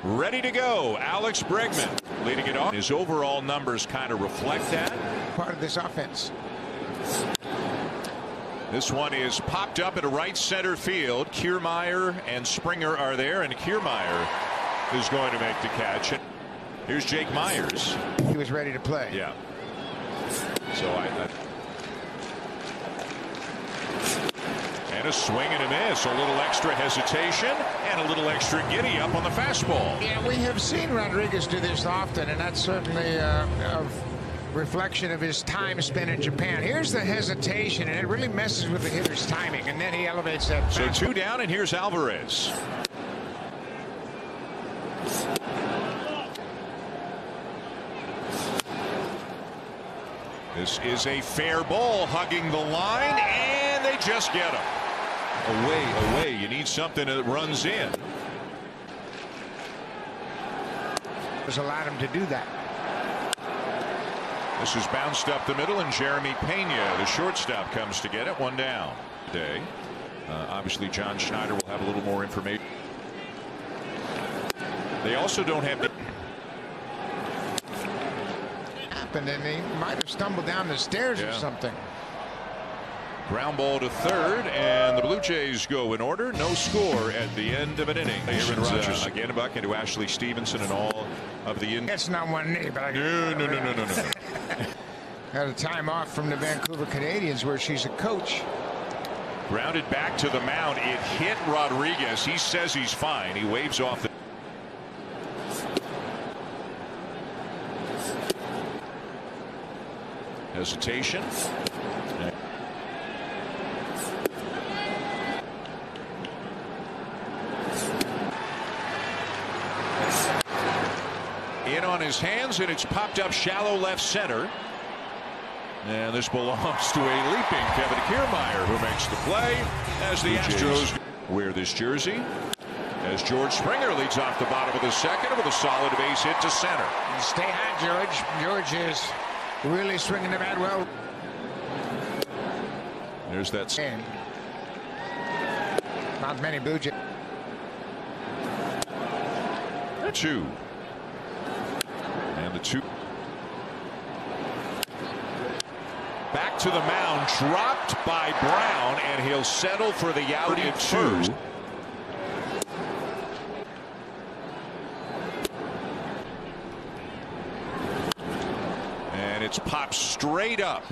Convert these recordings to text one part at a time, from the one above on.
Ready to go. Alex Bregman leading it off. His overall numbers kind of reflect that. Part of this offense. This one is popped up at a right center field. Kiermaier and Springer are there, and Kiermaier is going to make the catch. Here's Jake Myers. He was ready to play. Yeah. So and a swing and a miss. A little extra hesitation and a little extra giddy up on the fastball. Yeah, we have seen Rodriguez do this often, and that's certainly a reflection of his time spent in Japan. Here's the hesitation, and it really messes with the hitter's timing, and then he elevates that fastball. So 2 down, and here's Alvarez. This is a fair ball, hugging the line, and they just get him. Away. You need something that runs in. Has allowed him to do that. This is bounced up the middle, and Jeremy Pena, the shortstop, comes to get it. 1 down. Today, obviously, John Schneider will have a little more information. They also don't have. Happened, and he might have stumbled down the stairs or something. Ground ball to third, and the Blue Jays go in order. No score at the end of an inning. Aaron Rodgers again, buck into Ashley Stevenson and all of the. That's not one knee, but No. Had a time off from the Vancouver Canadians, where she's a coach. Grounded back to the mound. It hit Rodriguez. He says he's fine. He waves off the. Hesitation. In on his hands, and it's popped up shallow left center. And this belongs to a leaping Kevin Kiermaier, who makes the play as the Astros wear this jersey. As George Springer leads off the bottom of the second with a solid base hit to center. Stay hot, George. George is really swinging the bat well. There's that. Not many Blue Jays. 2. And the 2. Back to the mound, dropped by Brown, and he'll settle for the out at 2. And it's popped straight up,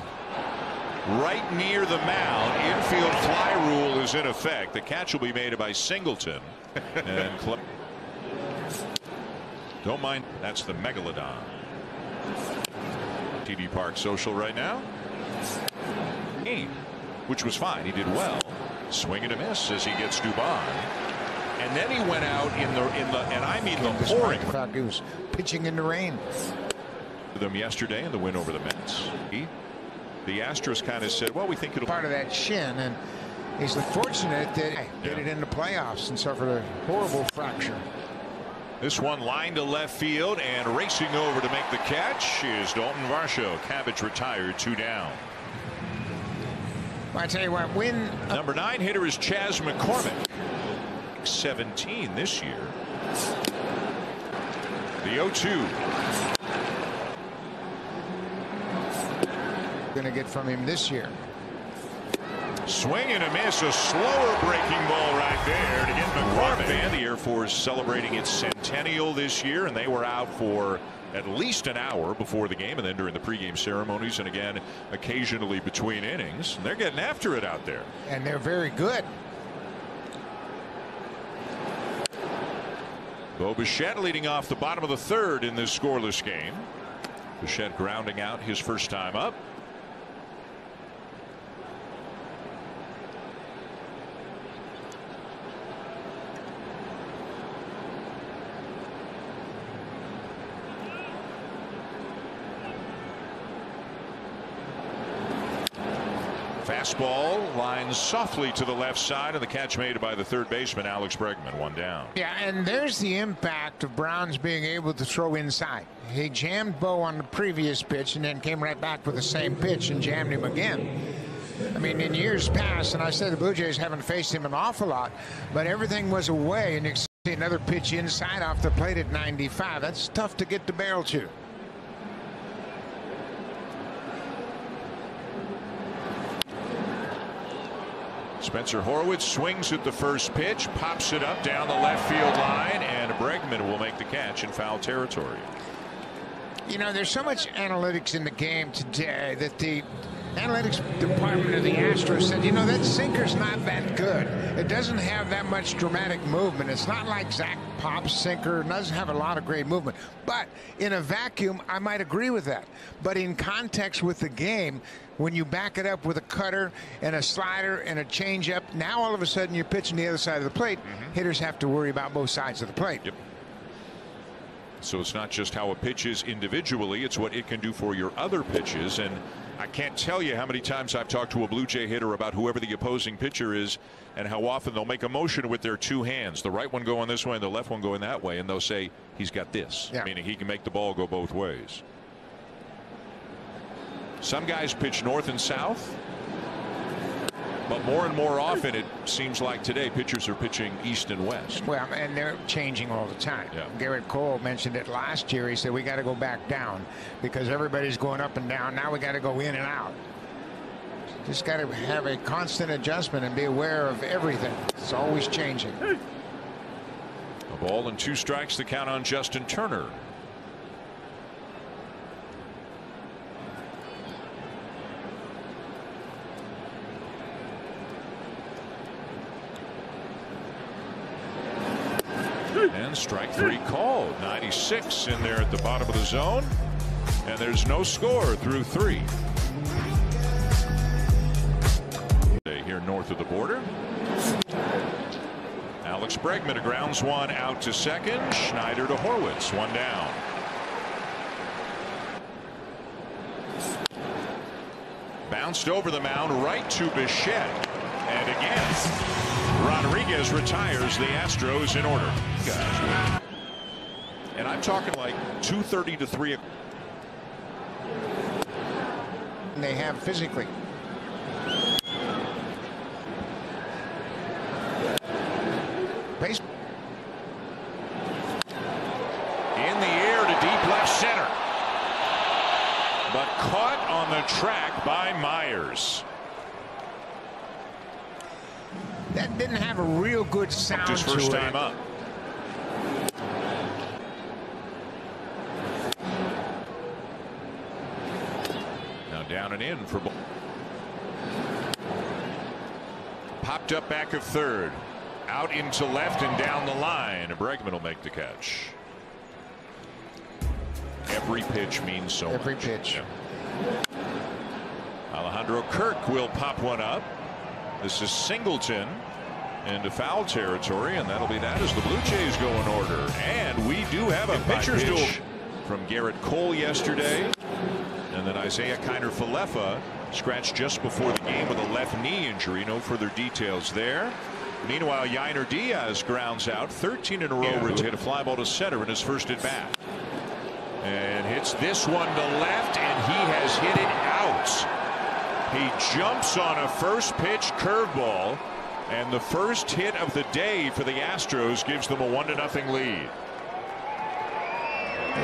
right near the mound. Infield fly rule is in effect. The catch will be made by Singleton. And don't mind, that's the Megalodon. TD Park Social right now. Which was fine. He did well. Swing and a miss as he gets Dubon. And then he went out in the and I mean the pouring. He was pitching in the rain. Them yesterday in the win over the Mets. The Astros kind of said, well, we think it'll part of that shin, and he's fortunate that he did it in the playoffs and suffered a horrible fracture. This one line to left field, and racing over to make the catch is Dalton Varsho. Cabbage retired, 2 down. I tell you what, when number 9 hitter is Chas McCormick, 17 this year. The 0-2. Going to get from him this year. Swing and a miss, a slower breaking ball right there to get McCormick. And the Air Force celebrating its centennial this year, and they were out for at least an hour before the game, and then during the pregame ceremonies, and again occasionally between innings. And they're getting after it out there, and they're very good. Bo Bichette leading off the bottom of the 3rd in this scoreless game. Bichette grounding out his first time up. Fastball lines softly to the left side, and the catch made by the third baseman Alex Bregman. 1 down. Yeah, and there's the impact of Brown's being able to throw inside. He jammed Bo on the previous pitch and then came right back with the same pitch and jammed him again. I mean, in years past, and I said the Blue Jays haven't faced him an awful lot, but everything was away and Another pitch inside off the plate at 95. That's tough to get the barrel to. Spencer Horwitz swings at the first pitch, pops it up down the left field line, and Bregman will make the catch in foul territory. You know, there's so much analytics in the game today that the analytics department of the Astros said, you know, that sinker's not that good. It doesn't have that much dramatic movement. It's not like Zach Pop's sinker. It doesn't have a lot of great movement. But in a vacuum, I might agree with that. But in context with the game, when you back it up with a cutter and a slider and a changeup, now all of a sudden you're pitching the other side of the plate. Hitters have to worry about both sides of the plate. Yep. So it's not just how a pitch is individually, it's what it can do for your other pitches. And I can't tell you how many times I've talked to a Blue Jay hitter about whoever the opposing pitcher is and how often they'll make a motion with their two hands, the right one going this way and the left one going that way, and they'll say he's got this, meaning he can make the ball go both ways. Some guys pitch north and south, but more and more often it seems like today pitchers are pitching east and west. Well, and they're changing all the time. Garrett Cole mentioned it last year. He said we got to go back down because everybody's going up and down. Now we got to go in and out. Just got to have a constant adjustment and be aware of everything. It's always changing. A ball and 2 strikes to count on Justin Turner. And strike 3 called. 96 in there at the bottom of the zone, and there's no score through 3. Here north of the border. Alex Bregman grounds one out to second. Schneider to Horwitz, 1 down. Bounced over the mound right to Bichette, and again Rodriguez retires the Astros in order. And I'm talking like 2:30 to 3. They have physically. Base. In the air to deep left center, but caught on the track by Myers. That didn't have a real good sound. His first time up. Now down and in for ball. Popped up back of third. Out into left and down the line. Bregman will make the catch. Every pitch means so much. Every pitch. Alejandro Kirk will pop one up. This is Singleton into foul territory, and that'll be that as the Blue Jays go in order. And we do have a pitcher's duel from Garrett Cole yesterday, and then Isaiah Kiner-Falefa scratched just before the game with a left knee injury. No further details there. Meanwhile, Yainer Diaz grounds out 13 in a row to hit a fly ball to center in his first at bat, and hits this one to left, and he has hit it out. He jumps on a first pitch curveball, and the first hit of the day for the Astros gives them a 1-0 lead.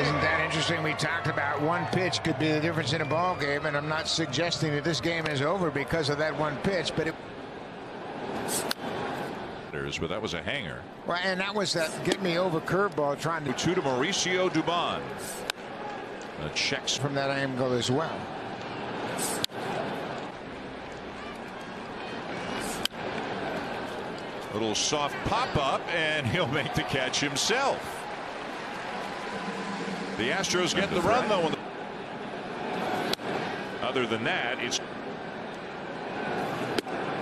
Isn't that interesting? We talked about one pitch could be the difference in a ball game, and I'm not suggesting that this game is over because of that one pitch, but it. But that was a hanger. Well, and that was that get me over curveball trying to. 2 to Mauricio Dubon. Checks from that angle as well. Little soft pop up, and he'll make the catch himself. The Astros get the run though. Other than that, it's.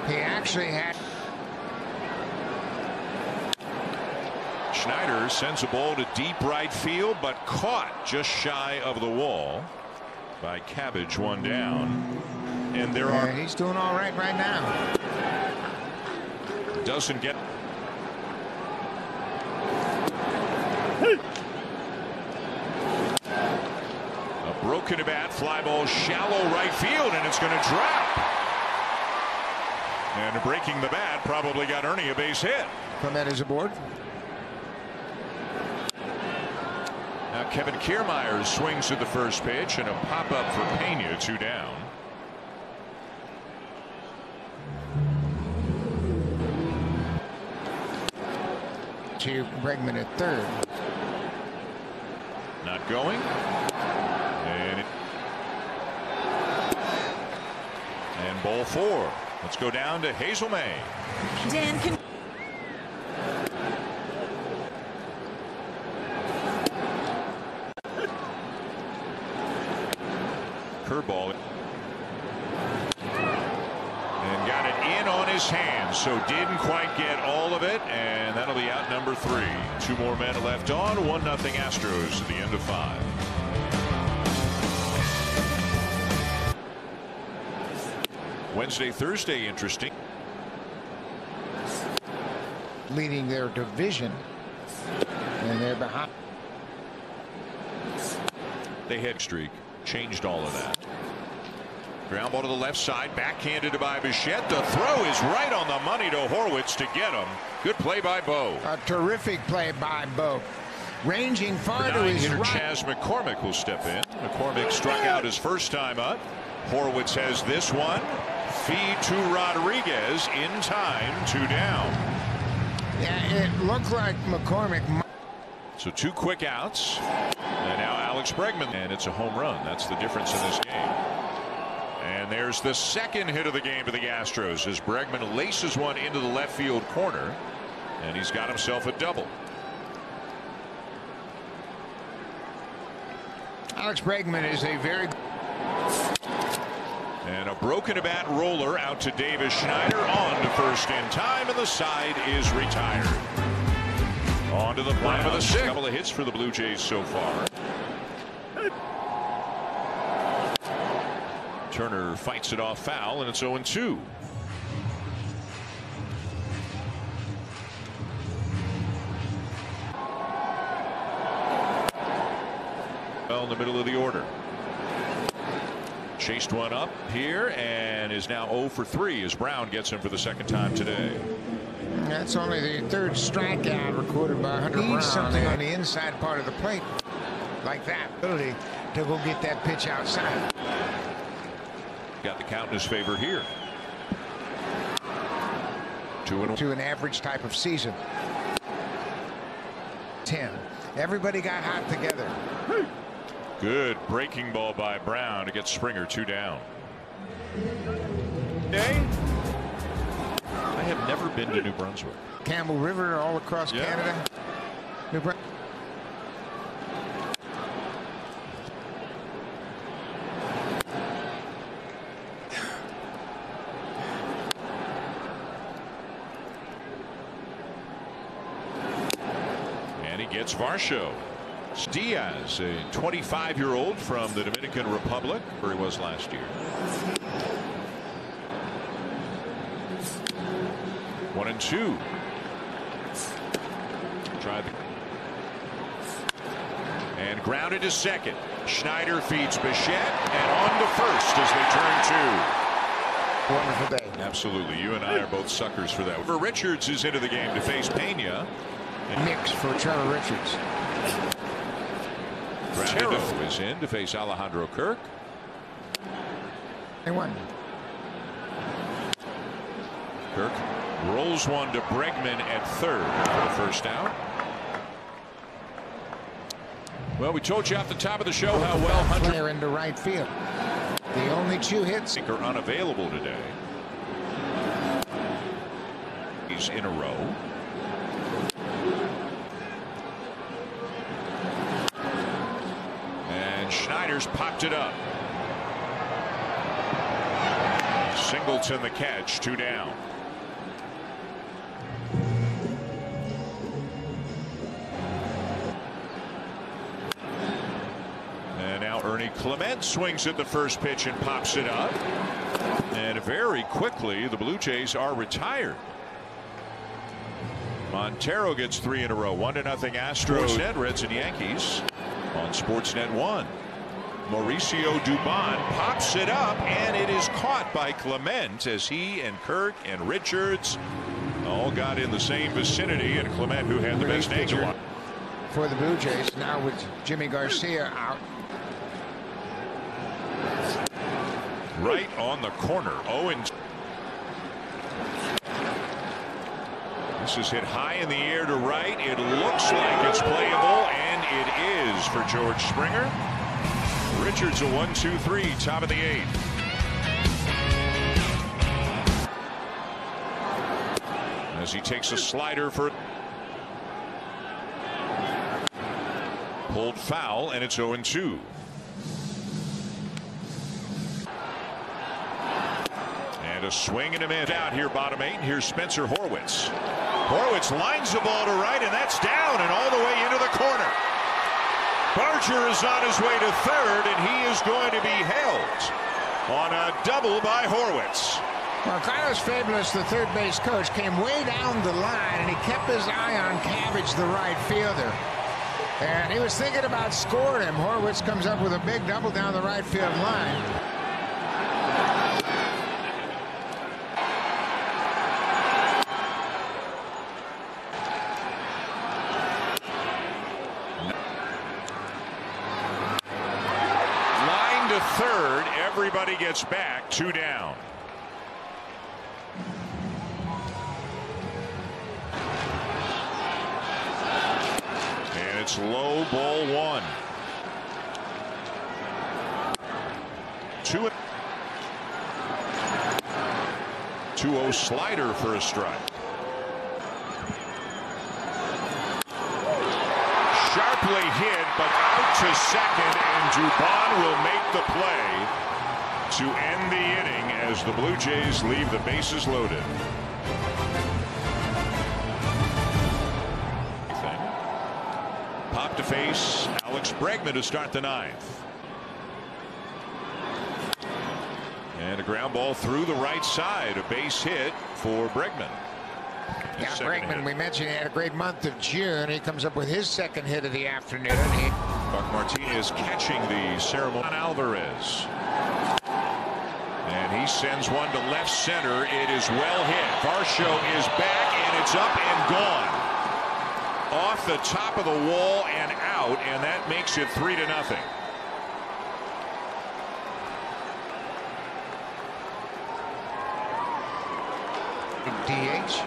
He actually had. Schneider sends a ball to deep right field, but caught just shy of the wall by Cabbage, 1 down. And there are. He's doing all right now. Doesn't get. A broken bat, fly ball shallow right field, and it's going to drop. And breaking the bat probably got Ernie a base hit. From that as a board. Now Kevin Kiermaier swings at the first pitch and a pop up for Pena, 2 down. To Bregman at third. Not going. And ball 4. Let's go down to Hazel May. Dan can. Curveball. And got it in on his hands, so didn't quite get all of it, and that'll be out number 3. 2 more men left on. 1-0 Astros at the end of 5. Wednesday, Thursday, interesting. Leading their division, and they're behind. They had streak, changed all of that. Ground ball to the left side, backhanded by Bichette. The throw is right on the money to Horwitz to get him. Good play by Bo. A terrific play by Bo. Ranging far to his right. Chas McCormick will step in. McCormick struck out his first time up. Horwitz has this one. Feed to Rodriguez in time, 2 down. Yeah, it looked like McCormick. So 2 quick outs. And now Alex Bregman. And it's a home run. That's the difference in this game. And there's the second hit of the game to the Astros as Bregman laces one into the left field corner. And he's got himself a double. Alex Bregman is a very. And a broken bat roller out to Davis Schneider, on to first in time, and the side is retired. On to the bottom of the 6th. Couple of hits for the Blue Jays so far. Turner fights it off foul, and it's 0-2. Well, in the middle of the order. Chased one up here and is now 0 for 3 as Brown gets him for the second time today. That's only the 3rd strikeout recorded by Hunter Brown. Something on the inside part of the plate like that ability to go get that pitch outside. Got the count in his favor here. 2-1 to an average type of season. 10. Everybody got hot together. Good breaking ball by Brown to get Springer 2 down. Hey, I have never been to New Brunswick. Campbell River all across Canada. New Brunswick. And he gets Varsho. Diaz, a 25-year-old from the Dominican Republic, where he was last year. 1-2. Tried and grounded to second. Schneider feeds Bichette and on to first as they turn 2. Wonderful day. Absolutely. You and I are both suckers for that. For Richards is into the game to face Pena. Mix for Trevor Richards. Taro is in to face Alejandro Kirk. They won. Kirk rolls one to Bregman at third for the first out. Well, we told you at the top of the show how well Hunter player into right field. The only 2 hits are unavailable today. He's in a row. Schneider's popped it up. Singleton the catch, 2 down. And now Ernie Clement swings at the first pitch and pops it up. And very quickly the Blue Jays are retired. Montero gets 3 in a row. 1-0 Astros. Reds and Yankees on Sportsnet 1. Mauricio Dubon pops it up, and it is caught by Clement as he and Kirk and Richards all got in the same vicinity, and Clement, who had the best angle on. for the Blue Jays now with Jimmy Garcia out. Right on the corner. Owens. This is hit high in the air to right. It looks like it's playable, and it is for George Springer. Richards a 1-2-3, top of the 8th. As he takes a slider for pulled foul, and it's 0-2. And a swing and a miss out here, bottom 8. Here's Spencer Horwitz. Horwitz lines the ball to right, and that's down and all the way into the corner. Barger is on his way to third, and he is going to be held on a double by Horwitz. Well, Carlos Fabulous, the third base coach, came way down the line, and he kept his eye on Cabbage, the right fielder. And he was thinking about scoring him. Horwitz comes up with a big double down the right field line. Line to third. Everybody gets back. 2 down. It's low, ball 1. 2-0 slider for a strike. Sharply hit, but out to second, and Dubon will make the play to end the inning as the Blue Jays leave the bases loaded. Pop to face Alex Bregman to start the 9th. And a ground ball through the right side. A base hit for Bregman. Yeah, Bregman, we mentioned he had a great month of June. He comes up with his second hit of the afternoon. Buck Martinez catching the ceremony. Alvarez. And he sends one to left center. It is well hit. Varsho is back, and it's up and gone. Off the top of the wall and out, and that makes it 3-0. DH.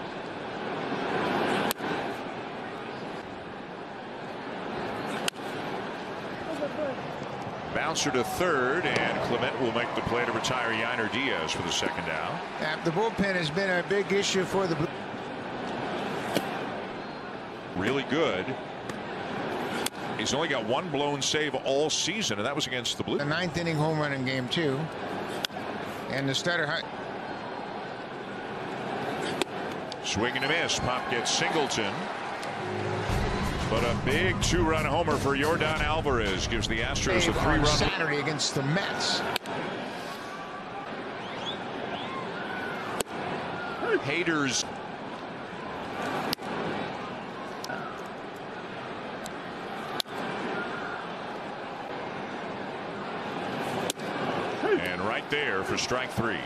Bouncer to third, and Clement will make the play to retire Yainer Diaz for the second out. The bullpen has been a big issue for the Blue. Really good. He's only got 1 blown save all season, and that was against the Blues. The 9th inning home run in game 2. And the starter. Swing and a miss. Pop gets Singleton. But a big 2-run homer for Yordan Alvarez gives the Astros a 3-run. Saturday against the Mets. Hader's. And right there for strike 3.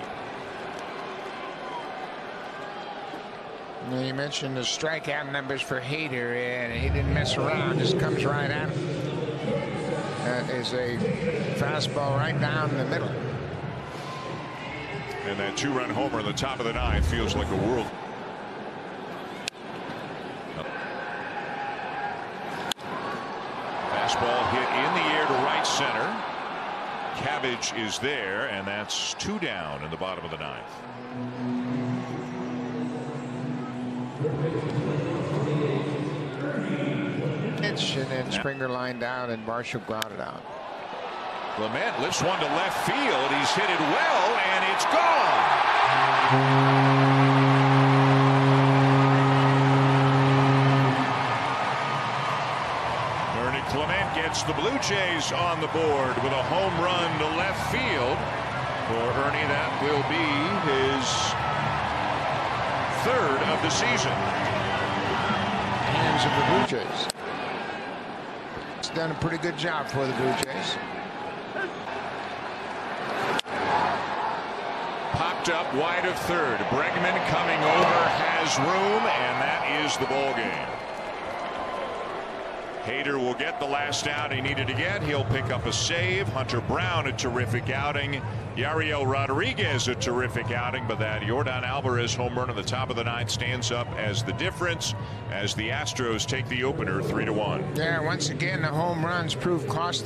You mentioned the strikeout numbers for Hader, and he didn't mess around. Just comes right at him. That is a fastball right down the middle. And that 2-run homer in the top of the 9th feels like a world. Fastball hit in the air to right center. Cabbage is there, and that's 2 down in the bottom of the 9th. And then Springer lined out, and Marshall grounded out. Clement lifts one to left field. He's hit it well, and it's gone. Ernie Clement gets the Blue Jays on the board with a home run to left field. For Ernie, that will be his 3rd of the season. Hands of the Blue Jays. It's done a pretty good job for the Blue Jays. Popped up wide of third. Bregman coming over, has room, and that is the ball game. Hader will get the last out he needed to get. He'll pick up a save. Hunter Brown, a terrific outing. Yariel Rodriguez, a terrific outing. But that Yordan Alvarez home run at the top of the ninth stands up as the difference as the Astros take the opener 3-1. Yeah, once again, the home runs prove costly.